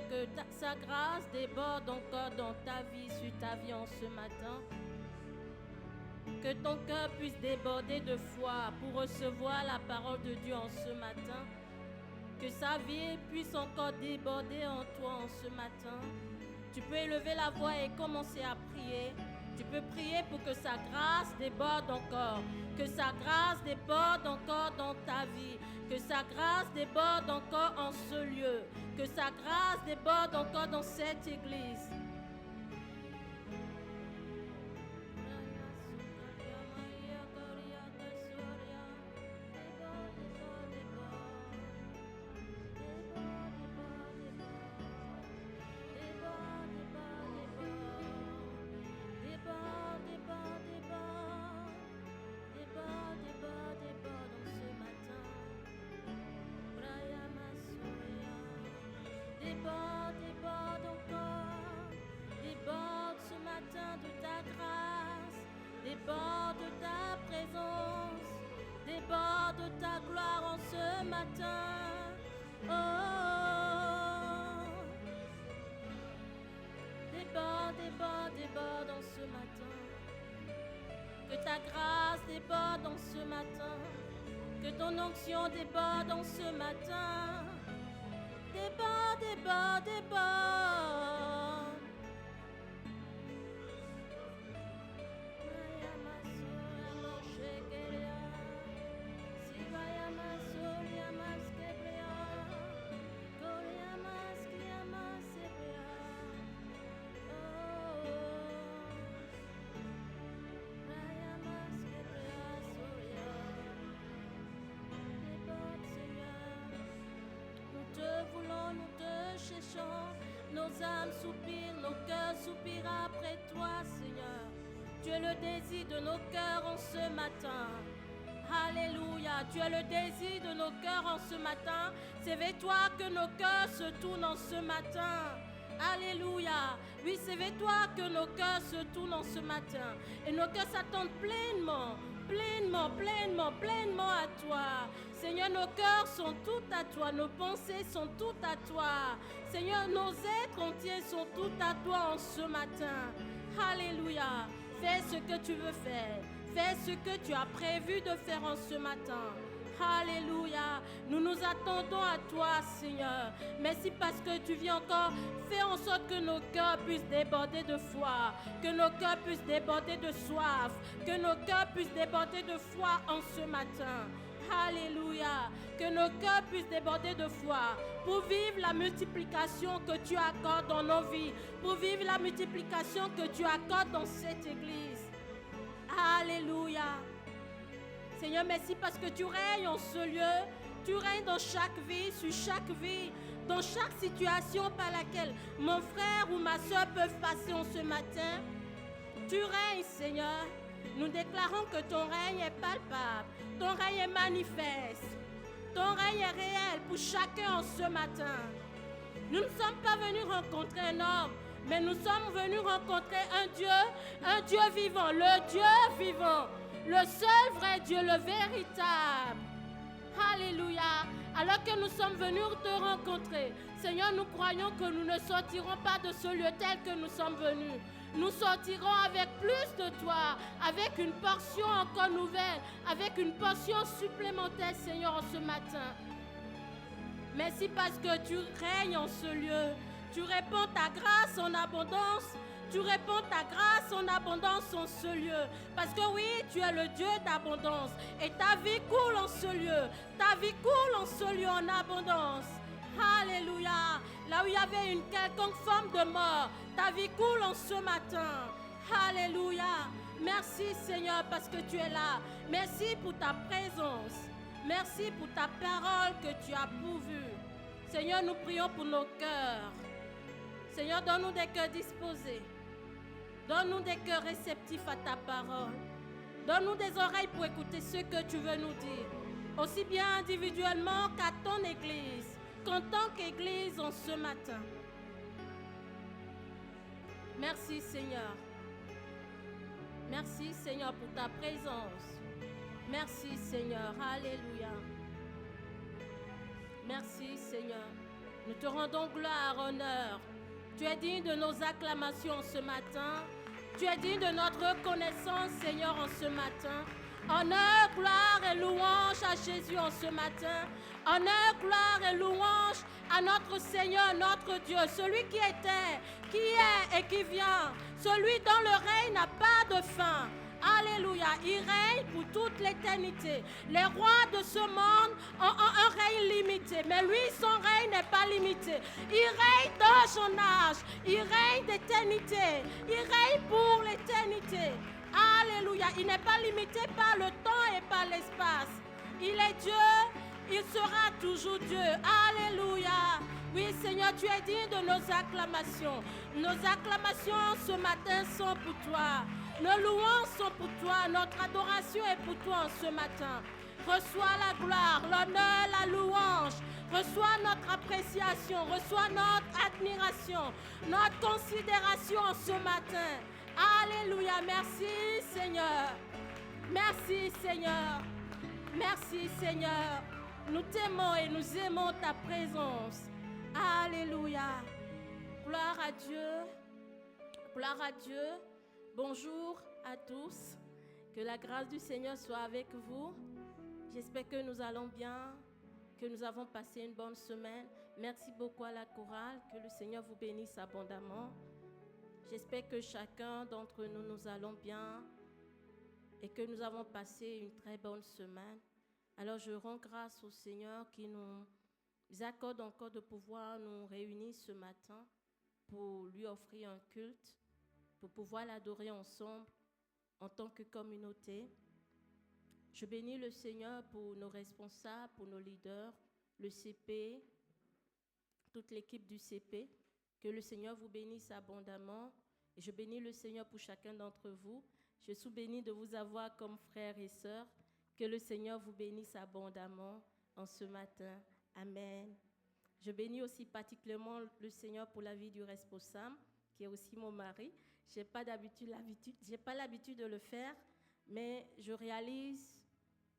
Dieu, que sa grâce déborde encore dans ta vie, sur ta vie en ce matin. Que ton cœur puisse déborder de foi pour recevoir la parole de Dieu en ce matin. Que sa vie puisse encore déborder en toi en ce matin. Tu peux élever la voix et commencer à prier. Tu peux prier pour que sa grâce déborde encore. Que sa grâce déborde encore dans ta vie. Que sa grâce déborde encore en ce lieu. Que sa grâce déborde encore dans cette église. Déborde de ta présence, déborde de ta gloire en ce matin. Oh, déborde, déborde, déborde en ce matin. Que ta grâce déborde en ce matin. Que ton onction déborde en ce matin. Déborde, déborde, déborde. Nos âmes soupirent, nos cœurs soupirent après toi, Seigneur. Tu es le désir de nos cœurs en ce matin. Alléluia, tu es le désir de nos cœurs en ce matin. C'est vers toi que nos cœurs se tournent en ce matin. Alléluia. Oui, c'est vers toi que nos cœurs se tournent en ce matin. Et nos cœurs s'attendent pleinement, pleinement, pleinement, pleinement à toi. Seigneur, nos cœurs sont tout à toi. Nos pensées sont toutes à toi. Seigneur, nos êtres entiers sont tout à toi en ce matin. Alléluia. Fais ce que tu veux faire. Fais ce que tu as prévu de faire en ce matin. Alléluia. Nous nous attendons à toi, Seigneur. Merci parce que tu viens encore faire en sorte que nos cœurs puissent déborder de foi, que nos cœurs puissent déborder de soif, que nos cœurs puissent déborder de foi en ce matin. Alléluia. Que nos cœurs puissent déborder de foi pour vivre la multiplication que tu accordes dans nos vies, pour vivre la multiplication que tu accordes dans cette église. Alléluia. Seigneur, merci parce que tu règnes en ce lieu. Tu règnes dans chaque vie, sur chaque vie, dans chaque situation par laquelle mon frère ou ma soeur peuvent passer en ce matin. Tu règnes, Seigneur. Nous déclarons que ton règne est palpable, ton règne est manifeste, ton règne est réel pour chacun en ce matin. Nous ne sommes pas venus rencontrer un homme, mais nous sommes venus rencontrer un Dieu vivant, le Dieu vivant, le seul vrai Dieu, le véritable. Alléluia. Alors que nous sommes venus te rencontrer, Seigneur, nous croyons que nous ne sortirons pas de ce lieu tel que nous sommes venus. Nous sortirons avec plus de toi, avec une portion encore nouvelle, avec une portion supplémentaire, Seigneur, en ce matin. Merci parce que tu règnes en ce lieu. Tu répands ta grâce en abondance. Tu répands ta grâce en abondance en ce lieu. Parce que oui, tu es le Dieu d'abondance. Et ta vie coule en ce lieu. Ta vie coule en ce lieu en abondance. Alléluia. Là où il y avait une quelconque forme de mort, ta vie coule en ce matin. Alléluia. Merci Seigneur parce que tu es là. Merci pour ta présence. Merci pour ta parole que tu as pourvue. Seigneur, nous prions pour nos cœurs. Seigneur, donne-nous des cœurs disposés. Donne-nous des cœurs réceptifs à ta parole. Donne-nous des oreilles pour écouter ce que tu veux nous dire. Aussi bien individuellement qu'à ton Église, qu'en tant qu'Église en ce matin. Merci Seigneur. Merci Seigneur pour ta présence. Merci Seigneur. Alléluia. Merci Seigneur. Nous te rendons gloire, honneur. Tu es digne de nos acclamations ce matin. Tu es digne de notre reconnaissance, Seigneur, en ce matin. Honneur, gloire et louange à Jésus en ce matin. Honneur, gloire et louange à notre Seigneur, notre Dieu, celui qui était, qui est et qui vient, celui dont le règne n'a pas de fin. Alléluia, il règne pour toute l'éternité. Les rois de ce monde ont un règne limité, mais lui, son règne n'est pas limité. Il règne dans son âge, il règne d'éternité, il règne pour l'éternité. Alléluia, il n'est pas limité par le temps et par l'espace. Il est Dieu, il sera toujours Dieu. Alléluia. Oui, Seigneur, tu es digne de nos acclamations. Nos acclamations ce matin sont pour toi. Nos louanges sont pour toi. Notre adoration est pour toi ce matin. Reçois la gloire, l'honneur, la louange. Reçois notre appréciation. Reçois notre admiration, notre considération ce matin. Alléluia. Merci, Seigneur. Merci, Seigneur. Merci, Seigneur. Nous t'aimons et nous aimons ta présence. Alléluia. Gloire à Dieu. Gloire à Dieu. Bonjour à tous. Que la grâce du Seigneur soit avec vous. J'espère que nous allons bien, que nous avons passé une bonne semaine. Merci beaucoup à la chorale. Que le Seigneur vous bénisse abondamment. J'espère que chacun d'entre nous, nous allons bien et que nous avons passé une très bonne semaine. Alors je rends grâce au Seigneur qui nous accorde encore de pouvoir nous réunir ce matin pour lui offrir un culte, pour pouvoir l'adorer ensemble en tant que communauté. Je bénis le Seigneur pour nos responsables, pour nos leaders, le CP, toute l'équipe du CP. Que le Seigneur vous bénisse abondamment. Et je bénis le Seigneur pour chacun d'entre vous. Je suis bénie de vous avoir comme frères et sœurs. Que le Seigneur vous bénisse abondamment en ce matin. Amen. Je bénis aussi particulièrement le Seigneur pour la vie du responsable, qui est aussi mon mari. Je n'ai pas l'habitude de le faire, mais je réalise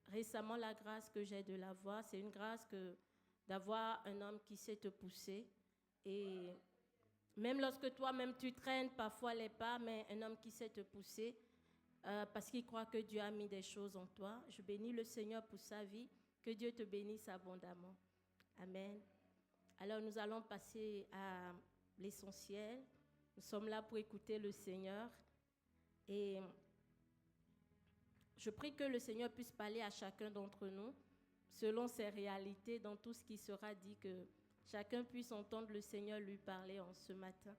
récemment la grâce que j'ai de l'avoir. C'est une grâce d'avoir un homme qui sait te pousser. Et même lorsque toi-même tu traînes parfois les pas, mais un homme qui sait te pousser, parce qu'il croit que Dieu a mis des choses en toi. Je bénis le Seigneur pour sa vie. Que Dieu te bénisse abondamment. Amen. Alors nous allons passer à l'essentiel. Nous sommes là pour écouter le Seigneur. Et je prie que le Seigneur puisse parler à chacun d'entre nous selon ses réalités dans tout ce qui sera dit, que chacun puisse entendre le Seigneur lui parler en ce matin.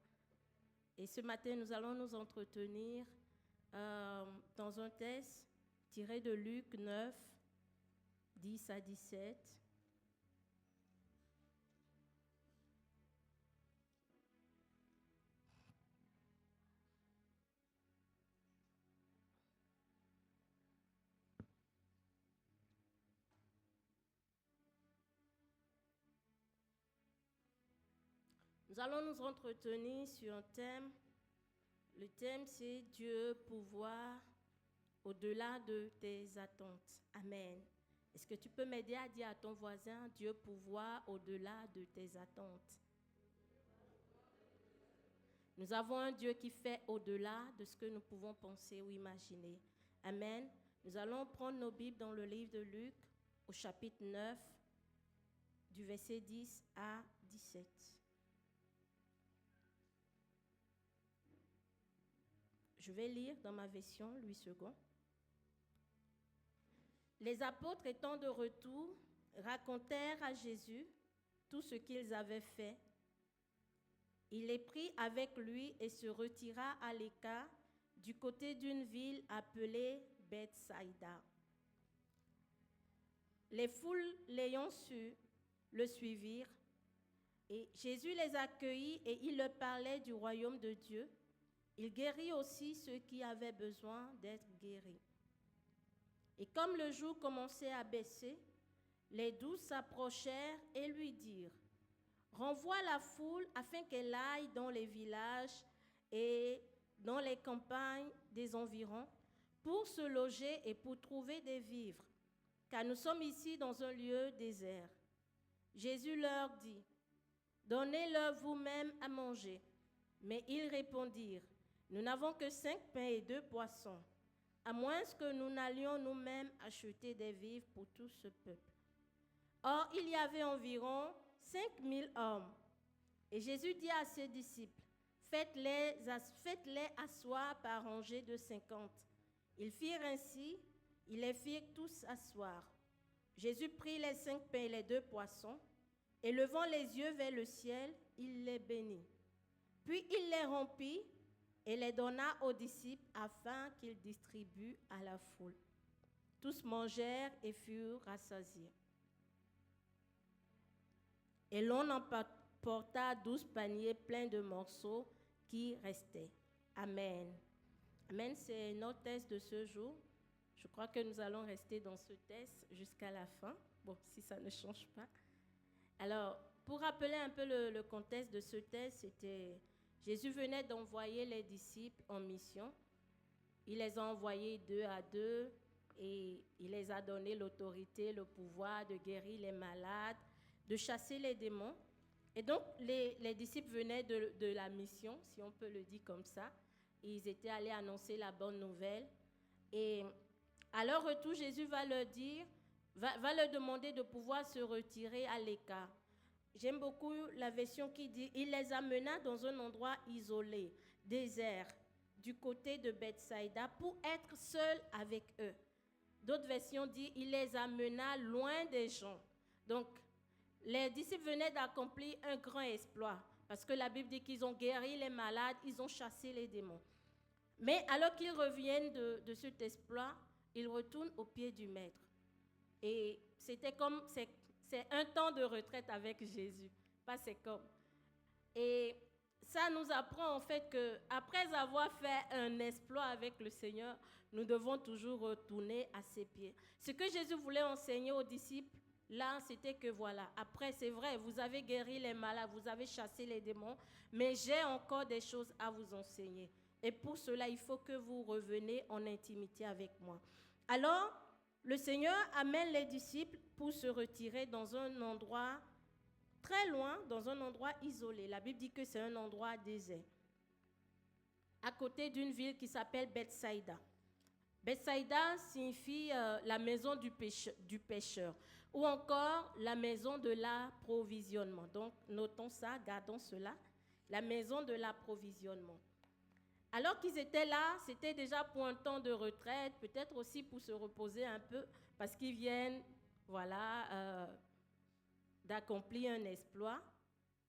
Et ce matin, nous allons nous entretenir dans un texte tiré de Luc 9, 10 à 17. Nous allons nous entretenir sur un thème. Le thème, c'est Dieu, pouvoir, au-delà de tes attentes. Amen. Est-ce que tu peux m'aider à dire à ton voisin, Dieu, pouvoir, au-delà de tes attentes? Nous avons un Dieu qui fait au-delà de ce que nous pouvons penser ou imaginer. Amen. Nous allons prendre nos Bibles dans le livre de Luc, au chapitre 9, du verset 10 à 17. Je vais lire dans ma version, Louis II. Les apôtres étant de retour, racontèrent à Jésus tout ce qu'ils avaient fait. Il les prit avec lui et se retira à l'écart du côté d'une ville appelée Bethsaïda. Les foules l'ayant su, le suivirent, et Jésus les accueillit et il leur parlait du royaume de Dieu. Il guérit aussi ceux qui avaient besoin d'être guéris. Et comme le jour commençait à baisser, les douze s'approchèrent et lui dirent, « Renvoie la foule afin qu'elle aille dans les villages et dans les campagnes des environs pour se loger et pour trouver des vivres, car nous sommes ici dans un lieu désert. » Jésus leur dit, « Donnez-leur vous-même à manger. Mais ils répondirent, nous n'avons que 5 pains et 2 poissons, à moins que nous n'allions nous-mêmes acheter des vivres pour tout ce peuple. Or, il y avait environ 5000 hommes. Et Jésus dit à ses disciples, faites-les asseoir par rangées de 50. Ils firent ainsi, ils les firent tous asseoir. Jésus prit les 5 pains et les 2 poissons, et levant les yeux vers le ciel, il les bénit. Puis il les rompit et les donna aux disciples afin qu'ils distribuent à la foule. Tous mangèrent et furent rassasiés. Et l'on emporta 12 paniers pleins de morceaux qui restaient. Amen. Amen, c'est notre texte de ce jour. Je crois que nous allons rester dans ce texte jusqu'à la fin. Bon, si ça ne change pas. Alors, pour rappeler un peu le contexte de ce texte, c'était Jésus venait d'envoyer les disciples en mission. Il les a envoyés 2 à 2 et il les a donné l'autorité, le pouvoir de guérir les malades, de chasser les démons. Et donc, les disciples venaient de la mission, si on peut le dire comme ça. Ils étaient allés annoncer la bonne nouvelle. Et à leur retour, Jésus va leur demander de pouvoir se retirer à l'écart. J'aime beaucoup la version qui dit « Il les amena dans un endroit isolé, désert, du côté de Bethsaïda, pour être seul avec eux. » D'autres versions disent « Il les amena loin des gens. » Donc, les disciples venaient d'accomplir un grand exploit, parce que la Bible dit qu'ils ont guéri les malades, ils ont chassé les démons. Mais alors qu'ils reviennent de cet exploit, ils retournent au pied du Maître. Et c'était comme, c'est un temps de retraite avec Jésus, pas c'est comme. Et ça nous apprend en fait qu'après avoir fait un exploit avec le Seigneur, nous devons toujours retourner à ses pieds. Ce que Jésus voulait enseigner aux disciples, là, c'était que voilà, après c'est vrai, vous avez guéri les malades, vous avez chassé les démons, mais j'ai encore des choses à vous enseigner. Et pour cela, il faut que vous reveniez en intimité avec moi. Alors, le Seigneur amène les disciples pour se retirer dans un endroit très loin, dans un endroit isolé. La Bible dit que c'est un endroit désert, à côté d'une ville qui s'appelle Bethsaïda. Bethsaïda signifie la maison du pêcheur, ou encore la maison de l'approvisionnement. Donc, notons ça, gardons cela, la maison de l'approvisionnement. Alors qu'ils étaient là, c'était déjà pour un temps de retraite, peut-être aussi pour se reposer un peu, parce qu'ils viennent, d'accomplir un exploit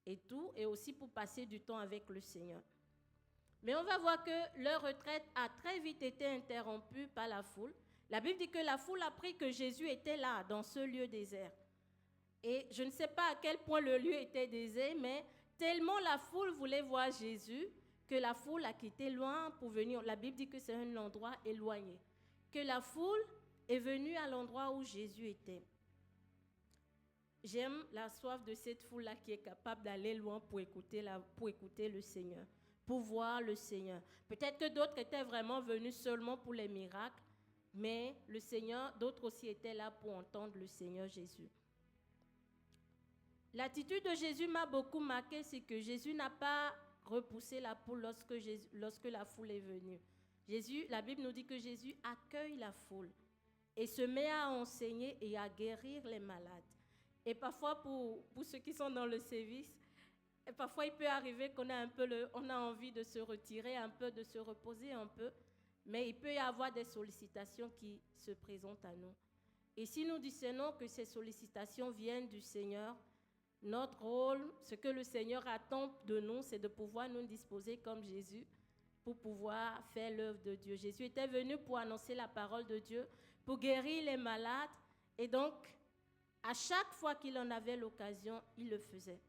et tout, et aussi pour passer du temps avec le Seigneur. Mais on va voir que leur retraite a très vite été interrompue par la foule. La Bible dit que la foule a apprit que Jésus était là, dans ce lieu désert. Et je ne sais pas à quel point le lieu était désert, mais tellement la foule voulait voir Jésus, que la foule a quitté loin pour venir. La Bible dit que c'est un endroit éloigné. Que la foule est venue à l'endroit où Jésus était. J'aime la soif de cette foule-là qui est capable d'aller loin pour écouter le Seigneur, pour voir le Seigneur. Peut-être que d'autres étaient vraiment venus seulement pour les miracles, mais le Seigneur, d'autres aussi étaient là pour entendre le Seigneur Jésus. L'attitude de Jésus m'a beaucoup marqué, c'est que Jésus n'a pas repoussé la foule lorsque la foule est venue. La Bible nous dit que Jésus accueille la foule et se met à enseigner et à guérir les malades. Et parfois, pour ceux qui sont dans le service, parfois il peut arriver qu'on a envie de se retirer un peu, de se reposer un peu, mais il peut y avoir des sollicitations qui se présentent à nous. Et si nous discernons que ces sollicitations viennent du Seigneur, notre rôle, ce que le Seigneur attend de nous, c'est de pouvoir nous disposer comme Jésus pour pouvoir faire l'œuvre de Dieu. Jésus était venu pour annoncer la parole de Dieu, pour guérir les malades. Et donc, à chaque fois qu'il en avait l'occasion, il le faisait.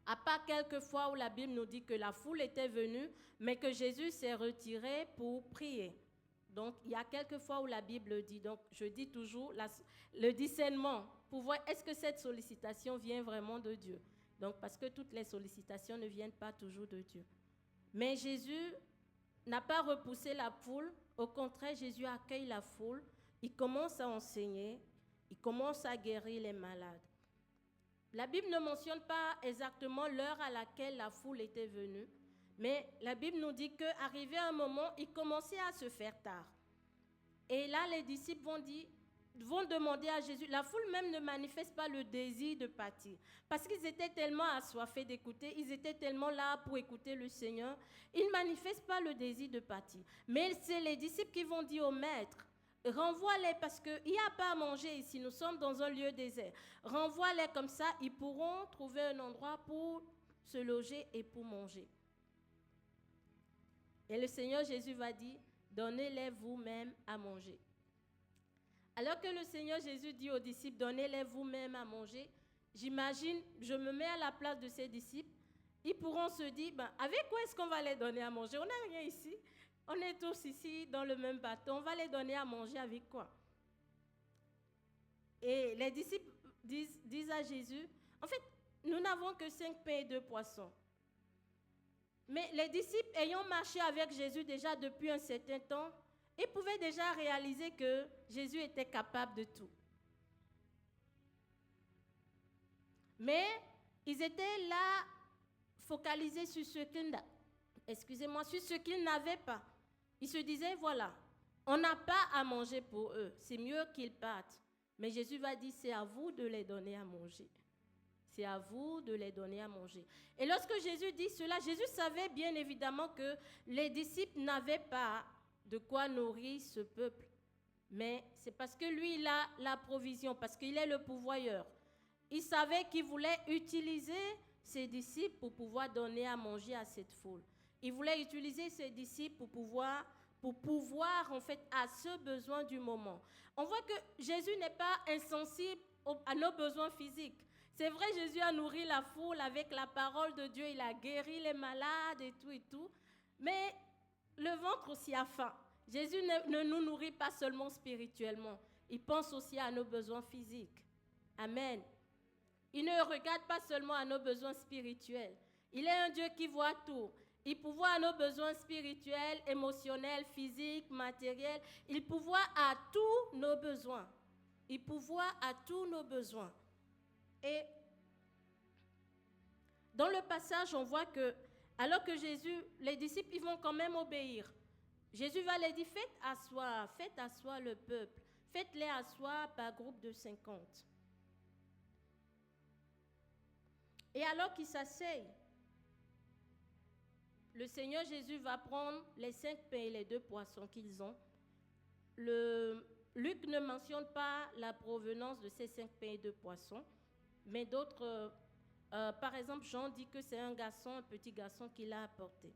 À part quelques fois où la Bible nous dit que la foule était venue, mais que Jésus s'est retiré pour prier. Donc, il y a quelques fois où la Bible dit, donc je dis toujours, le discernement, pour voir est-ce que cette sollicitation vient vraiment de Dieu. Donc, parce que toutes les sollicitations ne viennent pas toujours de Dieu. Mais Jésus n'a pas repoussé la foule, au contraire, Jésus accueille la foule, il commence à enseigner, il commence à guérir les malades. La Bible ne mentionne pas exactement l'heure à laquelle la foule était venue, mais la Bible nous dit qu'arrivé un moment, il commençait à se faire tard. Et là, les disciples vont demander à Jésus. La foule même ne manifeste pas le désir de partir, parce qu'ils étaient tellement assoiffés d'écouter, ils étaient tellement là pour écouter le Seigneur, ils ne manifestent pas le désir de partir. Mais c'est les disciples qui vont dire au maître, renvoie-les parce qu'il n'y a pas à manger ici, nous sommes dans un lieu désert. Renvoie-les comme ça, ils pourront trouver un endroit pour se loger et pour manger. Et le Seigneur Jésus va dire, donnez-les vous-même à manger. Alors que le Seigneur Jésus dit aux disciples, donnez-les vous-même à manger, j'imagine, je me mets à la place de ces disciples, ils pourront se dire, avec quoi est-ce qu'on va les donner à manger? On n'a rien ici. On est tous ici dans le même bateau. On va les donner à manger avec quoi? Et les disciples disent à Jésus, en fait, nous n'avons que 5 pains et 2 poissons. Mais les disciples ayant marché avec Jésus déjà depuis un certain temps, ils pouvaient déjà réaliser que Jésus était capable de tout. Mais ils étaient là focalisés sur ce qu'ils n'avaient pas. Ils se disaient, voilà, on n'a pas à manger pour eux, c'est mieux qu'ils partent. Mais Jésus va dire, c'est à vous de les donner à manger. C'est à vous de les donner à manger. Et lorsque Jésus dit cela, Jésus savait bien évidemment que les disciples n'avaient pas de quoi nourrir ce peuple. Mais c'est parce que lui, il a la provision, parce qu'il est le pourvoyeur. Il savait qu'il voulait utiliser ses disciples pour pouvoir donner à manger à cette foule. Il voulait utiliser ses disciples pour pouvoir en fait à ce besoin du moment. On voit que Jésus n'est pas insensible à nos besoins physiques. C'est vrai, Jésus a nourri la foule avec la parole de Dieu, il a guéri les malades et tout. Mais le ventre aussi a faim. Jésus ne nous nourrit pas seulement spirituellement, il pense aussi à nos besoins physiques. Amen. Il ne regarde pas seulement à nos besoins spirituels. Il est un Dieu qui voit tout. Il pourvoit à nos besoins spirituels, émotionnels, physiques, matériels. Il pourvoit à tous nos besoins. Il pourvoit à tous nos besoins. Et dans le passage, on voit que, alors que Jésus, les disciples, ils vont quand même obéir. Jésus va les dire, faites asseoir le peuple. Faites-les asseoir par groupe de 50. Et alors qu'ils s'asseyent, le Seigneur Jésus va prendre les 5 pains et les 2 poissons qu'ils ont. Luc ne mentionne pas la provenance de ces 5 pains et 2 poissons, mais d'autres, par exemple, Jean dit que c'est un petit garçon qui l'a apporté.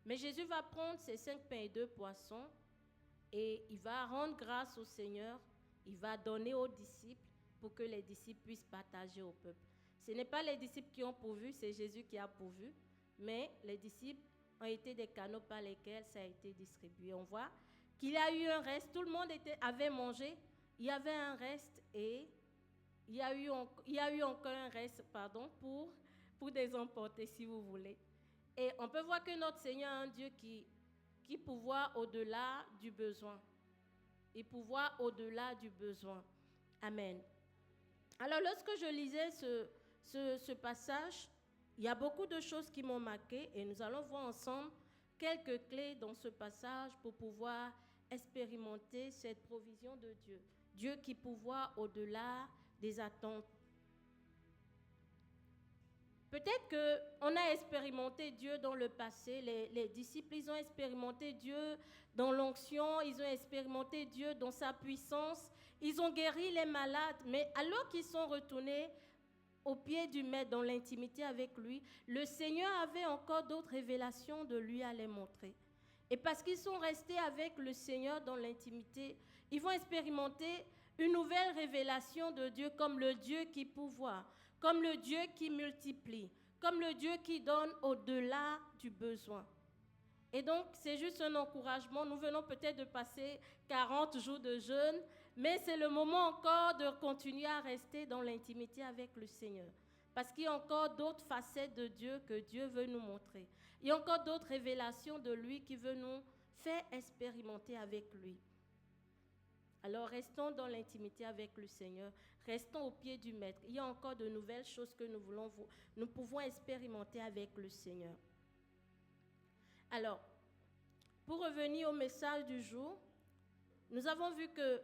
Mais Jésus va prendre ces 5 pains et 2 poissons et il va rendre grâce au Seigneur, il va donner aux disciples pour que les disciples puissent partager au peuple. Ce n'est pas les disciples qui ont pourvu, c'est Jésus qui a pourvu, mais les disciples ont été des canaux par lesquels ça a été distribué. On voit qu'il y a eu un reste, tout le monde avait mangé, il y avait un reste et il y a eu encore un reste pour des emporter si vous voulez. Et on peut voir que notre Seigneur est un Dieu qui pourvoit au-delà du besoin. Il pourvoit au-delà du besoin. Amen. Alors lorsque je lisais ce passage, il y a beaucoup de choses qui m'ont marqué et nous allons voir ensemble quelques clés dans ce passage pour pouvoir expérimenter cette provision de Dieu. Dieu qui pourvoit au-delà des attentes. Peut-être qu'on a expérimenté Dieu dans le passé, les disciples, ils ont expérimenté Dieu dans l'onction, ils ont expérimenté Dieu dans sa puissance, ils ont guéri les malades, mais alors qu'ils sont retournés au pied du Maître dans l'intimité avec lui, le Seigneur avait encore d'autres révélations de lui à les montrer. Et parce qu'ils sont restés avec le Seigneur dans l'intimité, ils vont expérimenter une nouvelle révélation de Dieu comme le Dieu qui pourvoit, comme le Dieu qui multiplie, comme le Dieu qui donne au-delà du besoin. Et donc, c'est juste un encouragement. Nous venons peut-être de passer 40 jours de jeûne, mais c'est le moment encore de continuer à rester dans l'intimité avec le Seigneur. Parce qu'il y a encore d'autres facettes de Dieu que Dieu veut nous montrer. Il y a encore d'autres révélations de lui qui veut nous faire expérimenter avec lui. Alors, restons dans l'intimité avec le Seigneur. Restons au pied du Maître. Il y a encore de nouvelles choses que nous pouvons expérimenter avec le Seigneur. Alors, pour revenir au message du jour, nous avons vu que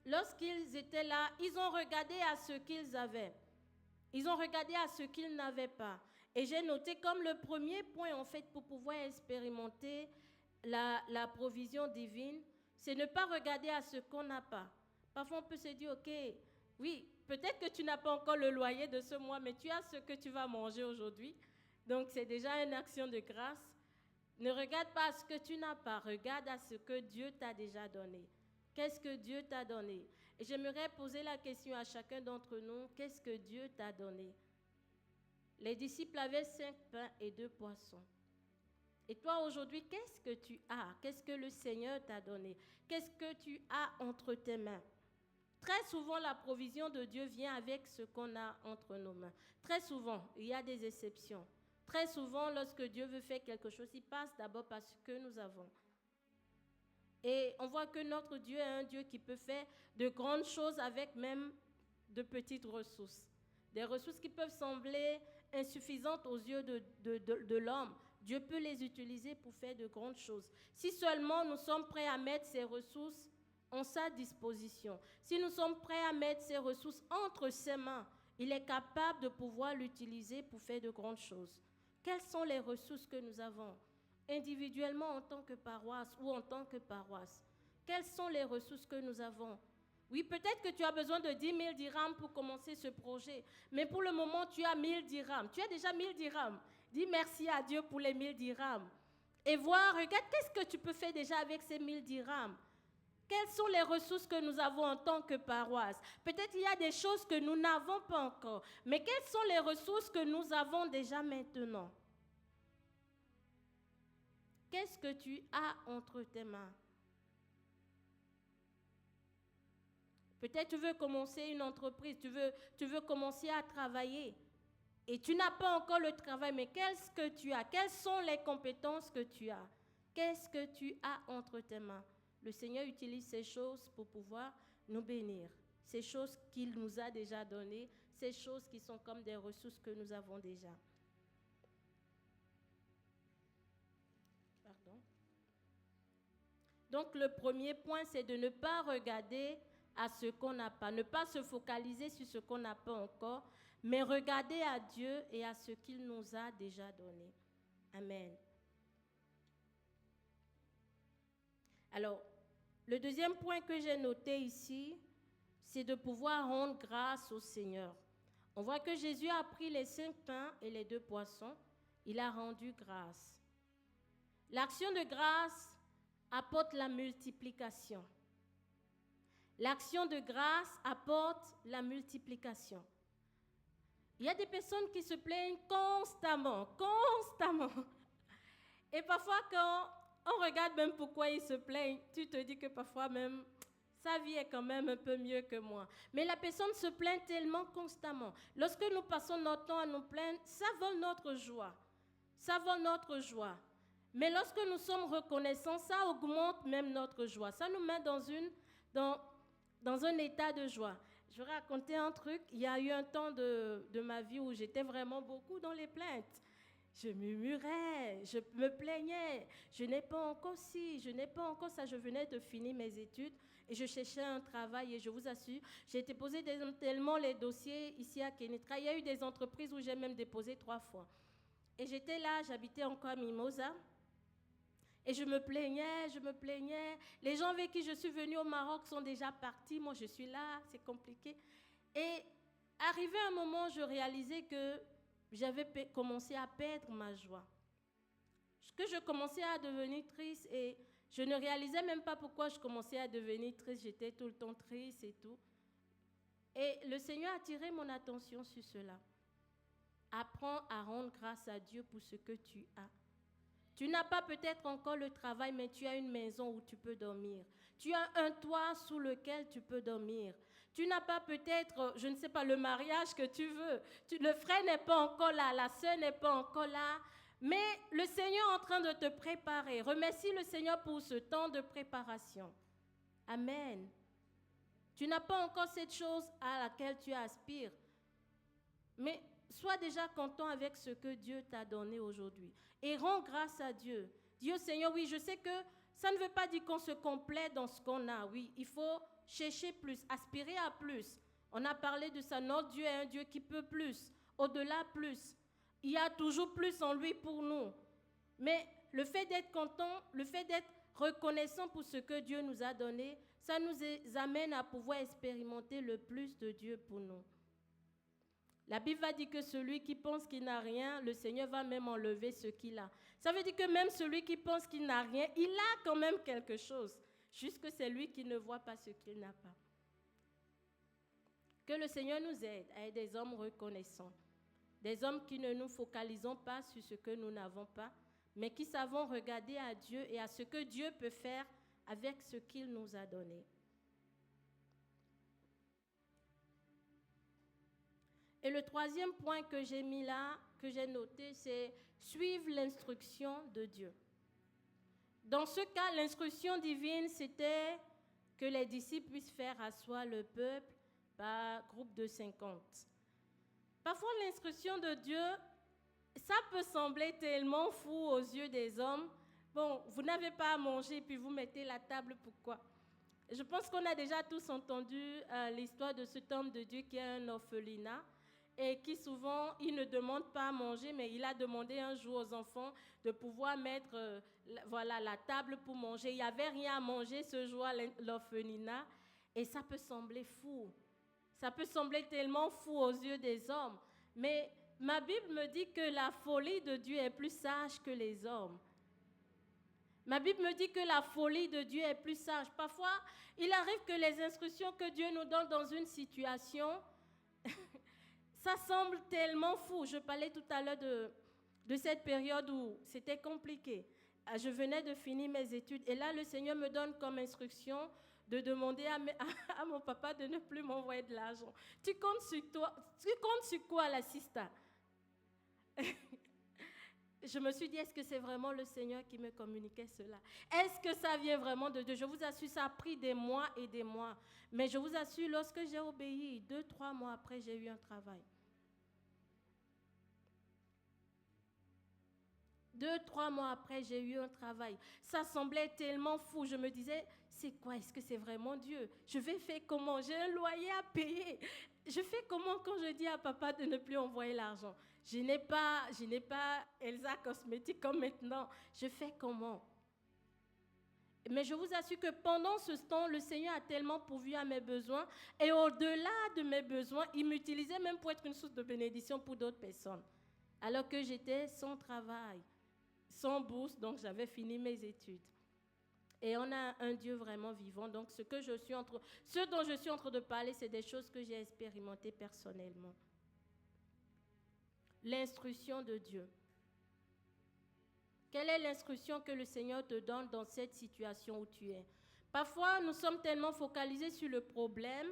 lorsqu'ils étaient là, ils ont regardé à ce qu'ils avaient. Ils ont regardé à ce qu'ils n'avaient pas. Et j'ai noté comme le premier point, en fait, pour pouvoir expérimenter la provision divine, c'est ne pas regarder à ce qu'on n'a pas. Parfois, on peut se dire, OK, oui, peut-être que tu n'as pas encore le loyer de ce mois, mais tu as ce que tu vas manger aujourd'hui. Donc, c'est déjà une action de grâce. Ne regarde pas à ce que tu n'as pas, regarde à ce que Dieu t'a déjà donné. Qu'est-ce que Dieu t'a donné? Et j'aimerais poser la question à chacun d'entre nous, qu'est-ce que Dieu t'a donné? Les disciples avaient 5 pains et 2 poissons. Et toi aujourd'hui, qu'est-ce que tu as? Qu'est-ce que le Seigneur t'a donné? Qu'est-ce que tu as entre tes mains? Très souvent, la provision de Dieu vient avec ce qu'on a entre nos mains. Très souvent, il y a des exceptions. Très souvent, lorsque Dieu veut faire quelque chose, il passe d'abord par ce que nous avons. Et on voit que notre Dieu est un Dieu qui peut faire de grandes choses avec même de petites ressources. Des ressources qui peuvent sembler insuffisantes aux yeux de l'homme. Dieu peut les utiliser pour faire de grandes choses. Si seulement nous sommes prêts à mettre ces ressources en sa disposition, si nous sommes prêts à mettre ces ressources entre ses mains, il est capable de pouvoir l'utiliser pour faire de grandes choses. Quelles sont les ressources que nous avons individuellement en tant que paroisse ou en tant que paroisse? Quelles sont les ressources que nous avons? Oui, peut-être que tu as besoin de 10 000 dirhams pour commencer ce projet, mais pour le moment, tu as 1000 dirhams. Tu as déjà 1000 dirhams. Dis merci à Dieu pour les 1000 dirhams. Et voir, regarde, qu'est-ce que tu peux faire déjà avec ces 1000 dirhams? Quelles sont les ressources que nous avons en tant que paroisse? Peut-être il y a des choses que nous n'avons pas encore, mais quelles sont les ressources que nous avons déjà maintenant? Qu'est-ce que tu as entre tes mains? Peut-être tu veux commencer une entreprise, tu veux commencer à travailler et tu n'as pas encore le travail, mais qu'est-ce que tu as? Quelles sont les compétences que tu as? Qu'est-ce que tu as entre tes mains? Le Seigneur utilise ces choses pour pouvoir nous bénir. Ces choses qu'il nous a déjà données, ces choses qui sont comme des ressources que nous avons déjà. Pardon. Donc le premier point, c'est de ne pas regarder à ce qu'on n'a pas, ne pas se focaliser sur ce qu'on n'a pas encore, mais regarder à Dieu et à ce qu'il nous a déjà donné. Amen. Alors, le deuxième point que j'ai noté ici, c'est de pouvoir rendre grâce au Seigneur. On voit que Jésus a pris les 5 pains et les 2 poissons, il a rendu grâce. L'action de grâce apporte la multiplication. L'action de grâce apporte la multiplication. Il y a des personnes qui se plaignent constamment. Et parfois, quand on regarde même pourquoi ils se plaignent, tu te dis que parfois même, sa vie est quand même un peu mieux que moi. Mais la personne se plaint tellement constamment. Lorsque nous passons notre temps à nous plaindre, ça vole notre joie. Ça vole notre joie. Mais lorsque nous sommes reconnaissants, ça augmente même notre joie. Ça nous met dans un état de joie. Je vais raconter un truc. Il y a eu un temps de ma vie où j'étais vraiment beaucoup dans les plaintes. Je murmurais, je me plaignais. Je n'ai pas encore ci, je n'ai pas encore ça. Je venais de finir mes études et je cherchais un travail. Et je vous assure, j'ai déposé tellement les dossiers ici à Kénétra. Il y a eu des entreprises où j'ai même déposé 3 fois. Et j'étais là, j'habitais encore à Mimosa. Et je me plaignais. Les gens avec qui je suis venue au Maroc sont déjà partis. Moi, je suis là, c'est compliqué. Et arrivé un moment, je réalisais que j'avais commencé à perdre ma joie. Que je commençais à devenir triste et je ne réalisais même pas pourquoi je commençais à devenir triste. J'étais tout le temps triste et tout. Et le Seigneur a attiré mon attention sur cela. Apprends à rendre grâce à Dieu pour ce que tu as. Tu n'as pas peut-être encore le travail, mais tu as une maison où tu peux dormir. Tu as un toit sous lequel tu peux dormir. Tu n'as pas peut-être, je ne sais pas, le mariage que tu veux. Le frère n'est pas encore là, la sœur n'est pas encore là. Mais le Seigneur est en train de te préparer. Remercie le Seigneur pour ce temps de préparation. Amen. Tu n'as pas encore cette chose à laquelle tu aspires. Mais sois déjà content avec ce que Dieu t'a donné aujourd'hui. Et rends grâce à Dieu. Dis au Seigneur, oui, je sais que ça ne veut pas dire qu'on se complaît dans ce qu'on a. Oui, il faut chercher plus, aspirer à plus. On a parlé de ça. Notre Dieu est un Dieu qui peut plus, au-delà plus. Il y a toujours plus en lui pour nous. Mais le fait d'être content, le fait d'être reconnaissant pour ce que Dieu nous a donné, ça nous amène à pouvoir expérimenter le plus de Dieu pour nous. La Bible va dire que celui qui pense qu'il n'a rien, le Seigneur va même enlever ce qu'il a. Ça veut dire que même celui qui pense qu'il n'a rien, il a quand même quelque chose. Juste que c'est lui qui ne voit pas ce qu'il n'a pas. Que le Seigneur nous aide à être des hommes reconnaissants. Des hommes qui ne nous focalisons pas sur ce que nous n'avons pas, mais qui savons regarder à Dieu et à ce que Dieu peut faire avec ce qu'il nous a donné. Et le troisième point que j'ai mis là, que j'ai noté, c'est suivre l'instruction de Dieu. Dans ce cas, l'instruction divine, c'était que les disciples puissent faire asseoir le peuple par groupe de 50. Parfois, l'instruction de Dieu, ça peut sembler tellement fou aux yeux des hommes. Bon, vous n'avez pas à manger, puis vous mettez la table, pourquoi? Je pense qu'on a déjà tous entendu l'histoire de cet homme de Dieu qui est un orphelinat et qui souvent, il ne demande pas à manger, mais il a demandé un jour aux enfants de pouvoir mettre la table pour manger. Il n'y avait rien à manger ce jour à l'orphelinat et ça peut sembler fou. Ça peut sembler tellement fou aux yeux des hommes, mais ma Bible me dit que la folie de Dieu est plus sage que les hommes. Ma Bible me dit que la folie de Dieu est plus sage. Parfois, il arrive que les instructions que Dieu nous donne dans une situation, ça semble tellement fou. Je parlais tout à l'heure de cette période où c'était compliqué. Je venais de finir mes études et là, le Seigneur me donne comme instruction de demander à mon papa de ne plus m'envoyer de l'argent. Tu comptes sur quoi, la sista? Je me suis dit, est-ce que c'est vraiment le Seigneur qui me communiquait cela? Est-ce que ça vient vraiment de Dieu? Je vous assure, ça a pris des mois et des mois. Mais je vous assure, lorsque j'ai obéi, 2-3 mois après, j'ai eu un travail. 2-3 mois après, j'ai eu un travail. Ça semblait tellement fou. Je me disais, c'est quoi? Est-ce que c'est vraiment Dieu? Je vais faire comment? J'ai un loyer à payer. Je fais comment quand je dis à papa de ne plus envoyer l'argent? Je n'ai pas Elsa Cosmétique comme maintenant. Je fais comment? Mais je vous assure que pendant ce temps, le Seigneur a tellement pourvu à mes besoins. Et au-delà de mes besoins, il m'utilisait même pour être une source de bénédiction pour d'autres personnes. Alors que j'étais sans travail, sans bourse, donc j'avais fini mes études. Et on a un Dieu vraiment vivant. Donc ce dont je suis en train de parler, c'est des choses que j'ai expérimentées personnellement. L'instruction de Dieu. Quelle est l'instruction que le Seigneur te donne dans cette situation où tu es? Parfois, nous sommes tellement focalisés sur le problème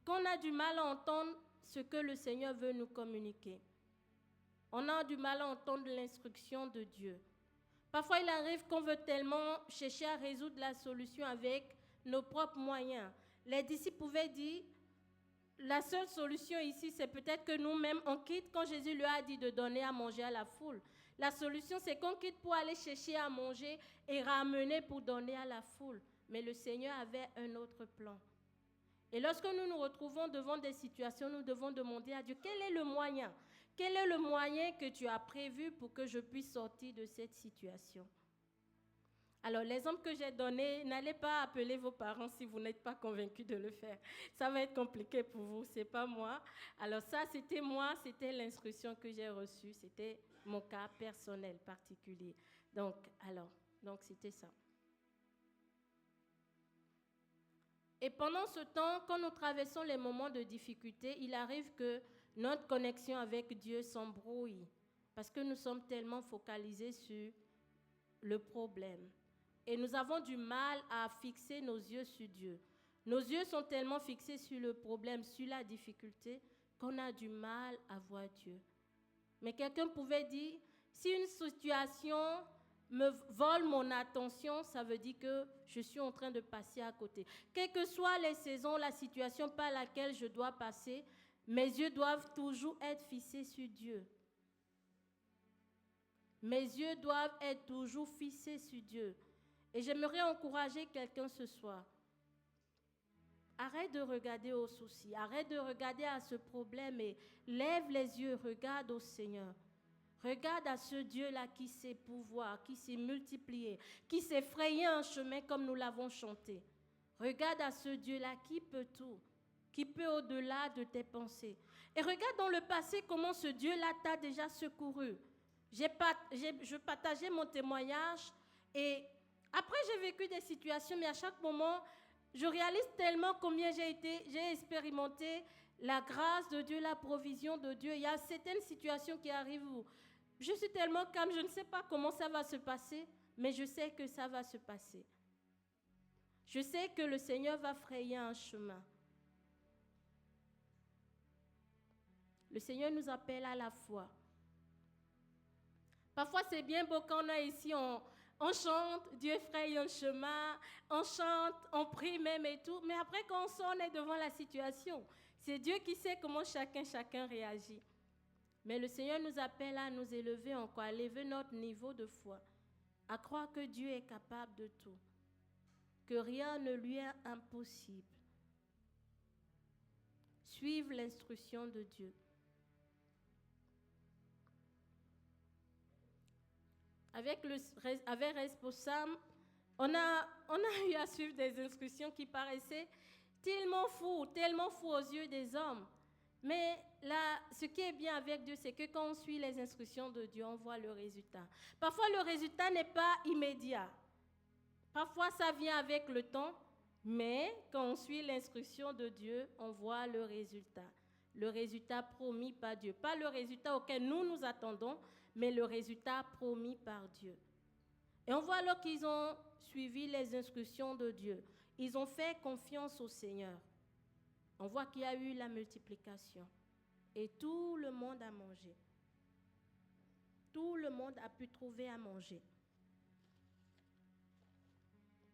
qu'on a du mal à entendre ce que le Seigneur veut nous communiquer. On a du mal à entendre l'instruction de Dieu. Parfois, il arrive qu'on veut tellement chercher à résoudre la solution avec nos propres moyens. Les disciples pouvaient dire, la seule solution ici, c'est peut-être que nous-mêmes, on quitte quand Jésus lui a dit de donner à manger à la foule. La solution, c'est qu'on quitte pour aller chercher à manger et ramener pour donner à la foule. Mais le Seigneur avait un autre plan. Et lorsque nous nous retrouvons devant des situations, nous devons demander à Dieu, quel est le moyen? Quel est le moyen que tu as prévu pour que je puisse sortir de cette situation? Alors, l'exemple que j'ai donné, n'allez pas appeler vos parents si vous n'êtes pas convaincus de le faire. Ça va être compliqué pour vous, ce n'est pas moi. Alors ça, c'était moi, c'était l'instruction que j'ai reçue, c'était mon cas personnel particulier. Donc c'était ça. Et pendant ce temps, quand nous traversons les moments de difficulté, il arrive que notre connexion avec Dieu s'embrouille parce que nous sommes tellement focalisés sur le problème. Et nous avons du mal à fixer nos yeux sur Dieu. Nos yeux sont tellement fixés sur le problème, sur la difficulté, qu'on a du mal à voir Dieu. Mais quelqu'un pouvait dire, si une situation me vole mon attention, ça veut dire que je suis en train de passer à côté. Quelles que soient les saisons, la situation par laquelle je dois passer, mes yeux doivent toujours être fixés sur Dieu. Mes yeux doivent être toujours fixés sur Dieu. Et j'aimerais encourager quelqu'un ce soir. Arrête de regarder aux soucis, arrête de regarder à ce problème et lève les yeux, regarde au Seigneur. Regarde à ce Dieu-là qui sait pouvoir, qui sait multiplier, qui sait frayer un chemin comme nous l'avons chanté. Regarde à ce Dieu-là qui peut tout, qui peut au-delà de tes pensées. Et regarde dans le passé comment ce Dieu-là t'a déjà secouru. Je partageais mon témoignage et après j'ai vécu des situations, mais à chaque moment, je réalise tellement combien j'ai expérimenté la grâce de Dieu, la provision de Dieu. Il y a certaines situations qui arrivent où je suis tellement calme, je ne sais pas comment ça va se passer, mais je sais que ça va se passer. Je sais que le Seigneur va frayer un chemin. Le Seigneur nous appelle à la foi. Parfois, c'est bien beau quand on est ici, on chante, Dieu fraye un chemin, on chante, on prie même et tout. Mais après, quand on sort, on est devant la situation. C'est Dieu qui sait comment chacun réagit. Mais le Seigneur nous appelle à nous élever encore, à élever notre niveau de foi, à croire que Dieu est capable de tout, que rien ne lui est impossible. Suivre l'instruction de Dieu. Avec Responsable, on a eu à suivre des instructions qui paraissaient tellement fous aux yeux des hommes. Mais là, ce qui est bien avec Dieu, c'est que quand on suit les instructions de Dieu, on voit le résultat. Parfois, le résultat n'est pas immédiat. Parfois, ça vient avec le temps, mais quand on suit l'instruction de Dieu, on voit le résultat. Le résultat promis par Dieu. Pas le résultat auquel nous nous attendons, mais le résultat promis par Dieu. Et on voit alors qu'ils ont suivi les instructions de Dieu. Ils ont fait confiance au Seigneur. On voit qu'il y a eu la multiplication. Et tout le monde a mangé. Tout le monde a pu trouver à manger.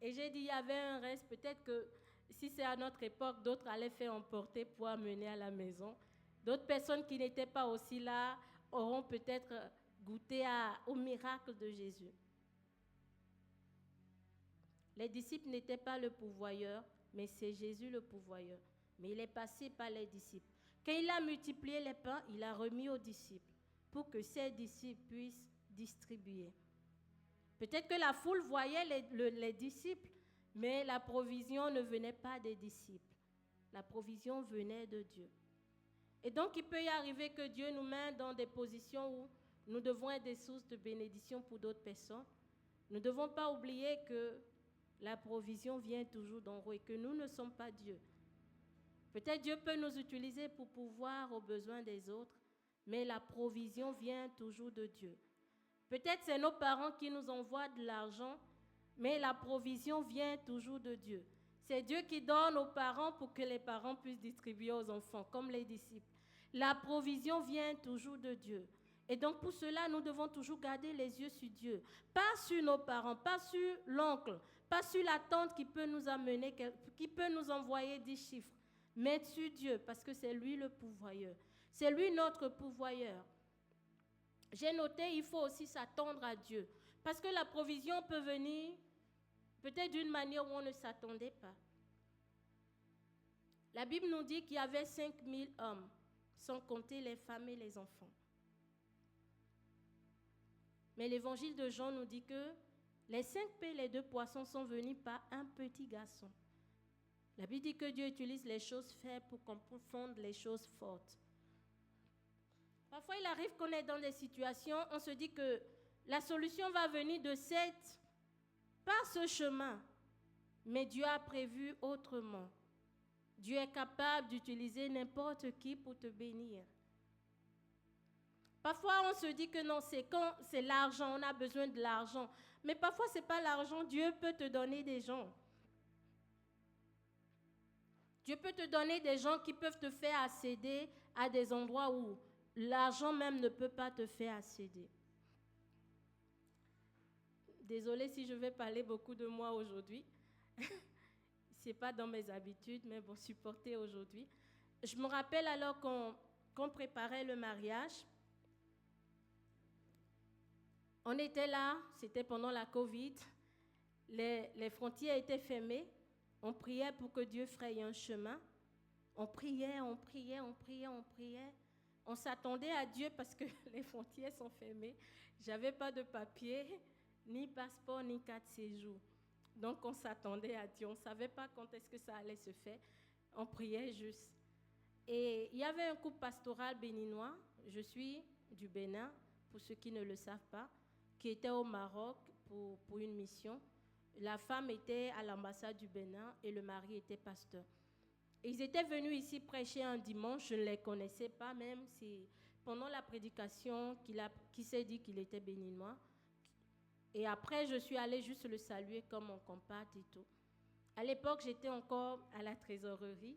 Et j'ai dit, il y avait un reste, peut-être que si c'est à notre époque, d'autres allaient faire emporter pour amener à la maison. D'autres personnes qui n'étaient pas aussi là auront peut-être goûté au miracle de Jésus. Les disciples n'étaient pas le pourvoyeur, mais c'est Jésus le pourvoyeur. Mais il est passé par les disciples. Quand il a multiplié les pains, il a remis aux disciples pour que ces disciples puissent distribuer. Peut-être que la foule voyait les disciples, mais la provision ne venait pas des disciples. La provision venait de Dieu. Et donc, il peut y arriver que Dieu nous mette dans des positions où nous devons être des sources de bénédiction pour d'autres personnes. Nous ne devons pas oublier que la provision vient toujours d'en haut et que nous ne sommes pas Dieu. Peut-être Dieu peut nous utiliser pour pourvoir aux besoins des autres, mais la provision vient toujours de Dieu. Peut-être c'est nos parents qui nous envoient de l'argent, mais la provision vient toujours de Dieu. C'est Dieu qui donne aux parents pour que les parents puissent distribuer aux enfants, comme les disciples. La provision vient toujours de Dieu. Et donc pour cela, nous devons toujours garder les yeux sur Dieu. Pas sur nos parents, pas sur l'oncle, pas sur la tante qui peut nous amener, qui peut nous envoyer 10 chiffres. Mais sur Dieu, parce que c'est lui le pourvoyeur. C'est lui notre pourvoyeur. J'ai noté, il faut aussi s'attendre à Dieu. Parce que la provision peut venir peut-être d'une manière où on ne s'attendait pas. La Bible nous dit qu'il y avait 5000 hommes, sans compter les femmes et les enfants. Mais l'évangile de Jean nous dit que les 5 pains et les 2 poissons sont venus par un petit garçon. La Bible dit que Dieu utilise les choses faibles pour confondre les choses fortes. Parfois, il arrive qu'on est dans des situations, on se dit que la solution va venir de par ce chemin. Mais Dieu a prévu autrement. Dieu est capable d'utiliser n'importe qui pour te bénir. Parfois, on se dit que non, c'est quand c'est l'argent, on a besoin de l'argent. Mais parfois, ce n'est pas l'argent, Dieu peut te donner des gens. Dieu peut te donner des gens qui peuvent te faire accéder à des endroits où l'argent même ne peut pas te faire accéder. Désolée si je vais parler beaucoup de moi aujourd'hui. Ce n'est pas dans mes habitudes, mais bon, supporter aujourd'hui. Je me rappelle alors qu'on préparait le mariage. On était là, c'était pendant la Covid. Les frontières étaient fermées. On priait pour que Dieu fraye un chemin. On priait, on priait, on priait, on priait. On s'attendait à Dieu parce que les frontières sont fermées. Je n'avais pas de papier, ni passeport, ni carte séjour. Donc on s'attendait à Dieu. On ne savait pas quand est-ce que ça allait se faire. On priait juste. Et il y avait un couple pastoral béninois. Je suis du Bénin, pour ceux qui ne le savent pas, qui était au Maroc pour une mission. La femme était à l'ambassade du Bénin et le mari était pasteur. Ils étaient venus ici prêcher un dimanche, je ne les connaissais pas, même si pendant la prédication, qu'il s'est dit qu'il était béninois. Et après, je suis allée juste le saluer comme mon compact et tout. À l'époque, j'étais encore à la trésorerie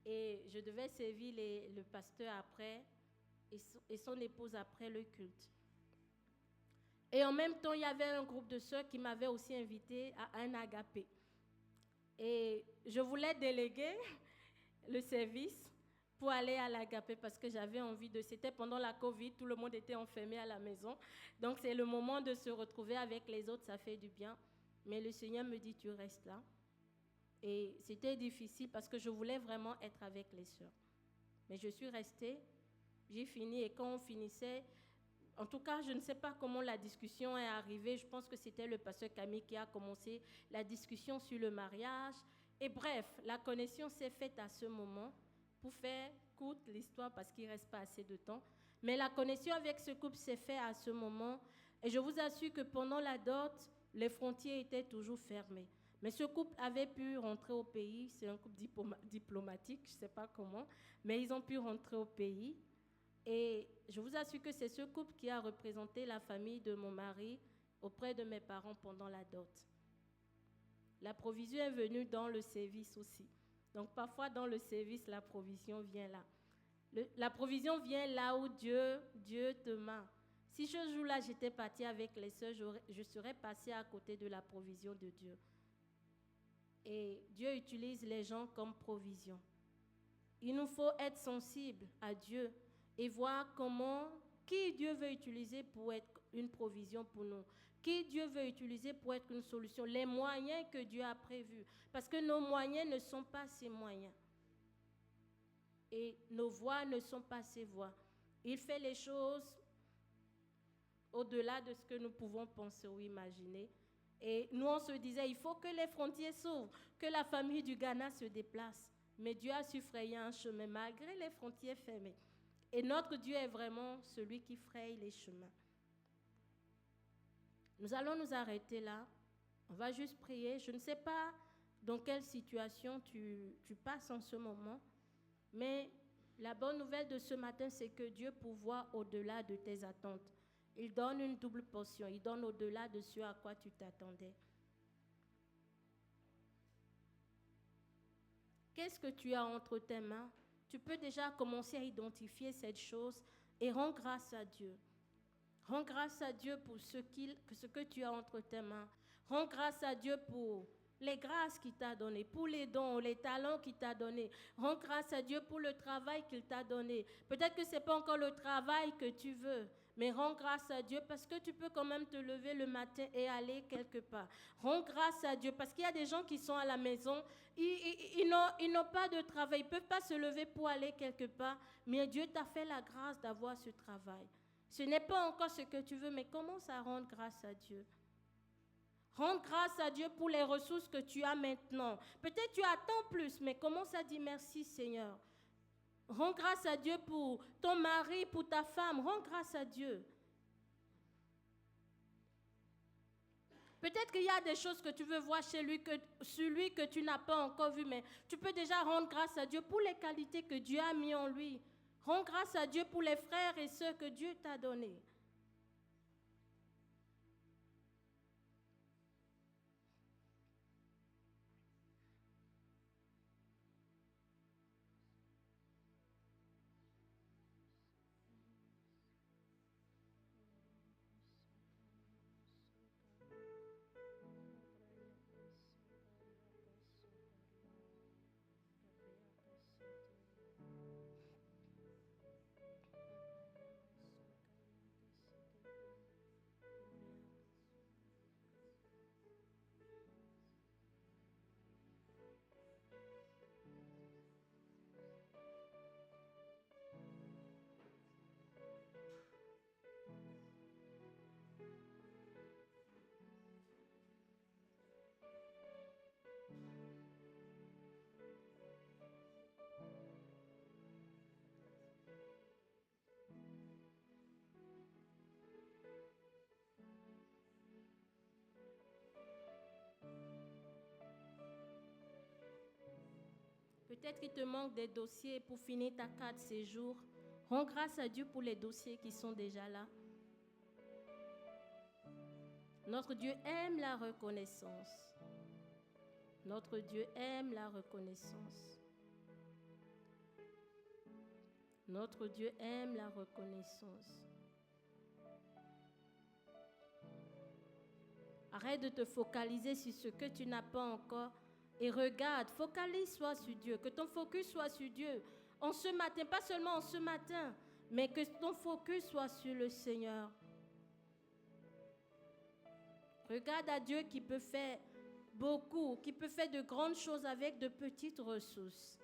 et je devais servir le pasteur après et son épouse après le culte. Et en même temps, il y avait un groupe de sœurs qui m'avaient aussi invité à un agapé. Et je voulais déléguer le service pour aller à l'agapé parce que j'avais envie de... C'était pendant la Covid, tout le monde était enfermé à la maison. Donc c'est le moment de se retrouver avec les autres, ça fait du bien. Mais le Seigneur me dit, tu restes là. Et c'était difficile parce que je voulais vraiment être avec les sœurs. Mais je suis restée, j'ai fini et quand on finissait... En tout cas, je ne sais pas comment la discussion est arrivée. Je pense que c'était le pasteur Camille qui a commencé la discussion sur le mariage. Et bref, la connexion s'est faite à ce moment. Pour faire courte l'histoire, parce qu'il ne reste pas assez de temps. Mais la connexion avec ce couple s'est faite à ce moment. Et je vous assure que pendant la dot, les frontières étaient toujours fermées. Mais ce couple avait pu rentrer au pays. C'est un couple diplomatique, je ne sais pas comment. Mais ils ont pu rentrer au pays. Et je vous assure que c'est ce couple qui a représenté la famille de mon mari auprès de mes parents pendant la dot. La provision est venue dans le service aussi. Donc parfois dans le service, la provision vient là. La provision vient là où Dieu te met. Si ce jour-là, j'étais partie avec les sœurs, je serais passée à côté de la provision de Dieu. Et Dieu utilise les gens comme provision. Il nous faut être sensibles à Dieu et voir qui Dieu veut utiliser pour être une provision pour nous, qui Dieu veut utiliser pour être une solution, les moyens que Dieu a prévus. Parce que nos moyens ne sont pas ses moyens. Et nos voies ne sont pas ses voies. Il fait les choses au-delà de ce que nous pouvons penser ou imaginer. Et nous, on se disait, il faut que les frontières s'ouvrent, que la famille du Ghana se déplace. Mais Dieu a su frayer un chemin malgré les frontières fermées. Et notre Dieu est vraiment celui qui fraye les chemins. Nous allons nous arrêter là. On va juste prier. Je ne sais pas dans quelle situation tu passes en ce moment, mais la bonne nouvelle de ce matin, c'est que Dieu pourvoit au-delà de tes attentes. Il donne une double portion. Il donne au-delà de ce à quoi tu t'attendais. Qu'est-ce que tu as entre tes mains? Tu peux déjà commencer à identifier cette chose et rends grâce à Dieu. Rends grâce à Dieu pour ce que tu as entre tes mains. Rends grâce à Dieu pour les grâces qu'il t'a données, pour les dons, les talents qu'il t'a donnés. Rends grâce à Dieu pour le travail qu'il t'a donné. Peut-être que ce n'est pas encore le travail que tu veux, mais rends grâce à Dieu parce que tu peux quand même te lever le matin et aller quelque part. Rends grâce à Dieu parce qu'il y a des gens qui sont à la maison, ils n'ont pas de travail, ils ne peuvent pas se lever pour aller quelque part, mais Dieu t'a fait la grâce d'avoir ce travail. Ce n'est pas encore ce que tu veux, mais commence à rendre grâce à Dieu. Rends grâce à Dieu pour les ressources que tu as maintenant. Peut-être tu attends plus, mais commence à dire merci Seigneur. Rends grâce à Dieu pour ton mari, pour ta femme. Rends grâce à Dieu. Peut-être qu'il y a des choses que tu veux voir chez lui, celui que tu n'as pas encore vu, mais tu peux déjà rendre grâce à Dieu pour les qualités que Dieu a mis en lui. Rends grâce à Dieu pour les frères et sœurs que Dieu t'a donnés. Peut-être qu'il te manque des dossiers pour finir ta carte séjour. Rends grâce à Dieu pour les dossiers qui sont déjà là. Notre Dieu aime la reconnaissance. Notre Dieu aime la reconnaissance. Notre Dieu aime la reconnaissance. Arrête de te focaliser sur ce que tu n'as pas encore et regarde, focalise-toi sur Dieu, que ton focus soit sur Dieu. En ce matin, pas seulement en ce matin, mais que ton focus soit sur le Seigneur. Regarde à Dieu qui peut faire beaucoup, qui peut faire de grandes choses avec de petites ressources.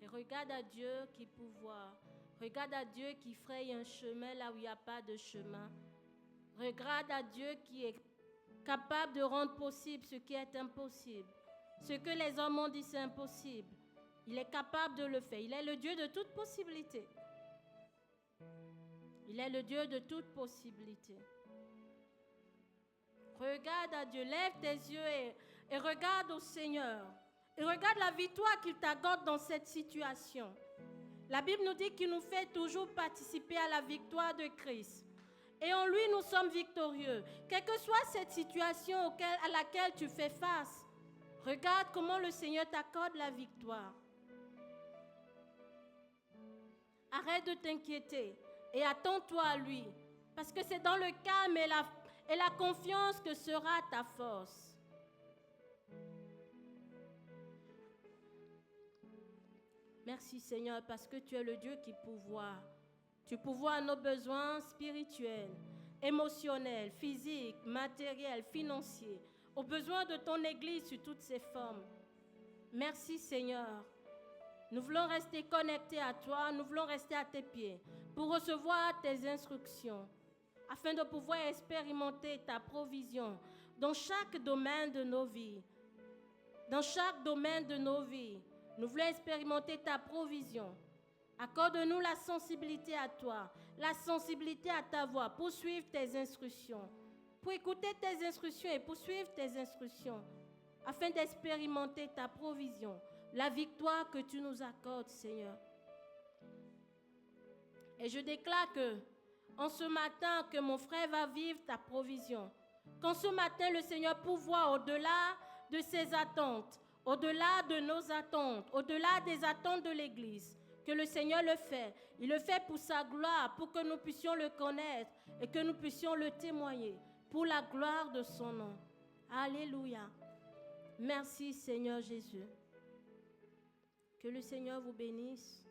Et regarde à Dieu qui pourvoit. Regarde à Dieu qui fraye un chemin là où il n'y a pas de chemin. Regarde à Dieu qui est capable de rendre possible ce qui est impossible. Ce que les hommes ont dit c'est impossible. Il est capable de le faire. Il est le Dieu de toute possibilité. Il est le Dieu de toute possibilité. Regarde à Dieu, lève tes yeux et regarde au Seigneur. Et regarde la victoire qu'il t'accorde dans cette situation. La Bible nous dit qu'il nous fait toujours participer à la victoire de Christ. Et en lui, nous sommes victorieux. Quelle que soit cette situation à laquelle tu fais face, regarde comment le Seigneur t'accorde la victoire. Arrête de t'inquiéter et attends-toi à lui. Parce que c'est dans le calme et la confiance que sera ta force. Merci Seigneur parce que tu es le Dieu qui pourvoit. Tu pourvois à nos besoins spirituels, émotionnels, physiques, matériels, financiers, aux besoins de ton Église sous toutes ses formes. Merci Seigneur. Nous voulons rester connectés à toi, nous voulons rester à tes pieds pour recevoir tes instructions, afin de pouvoir expérimenter ta provision dans chaque domaine de nos vies. Dans chaque domaine de nos vies, nous voulons expérimenter ta provision. Accorde-nous la sensibilité à toi, la sensibilité à ta voix pour suivre tes instructions, pour écouter tes instructions et pour suivre tes instructions, afin d'expérimenter ta provision, la victoire que tu nous accordes, Seigneur. Et je déclare que, en ce matin, que mon frère va vivre ta provision. Qu'en ce matin, le Seigneur pourvoit au-delà de ses attentes, au-delà de nos attentes, au-delà des attentes de l'Église. Que le Seigneur le fait. Il le fait pour sa gloire, pour que nous puissions le connaître et que nous puissions le témoigner, pour la gloire de son nom. Alléluia. Merci Seigneur Jésus. Que le Seigneur vous bénisse.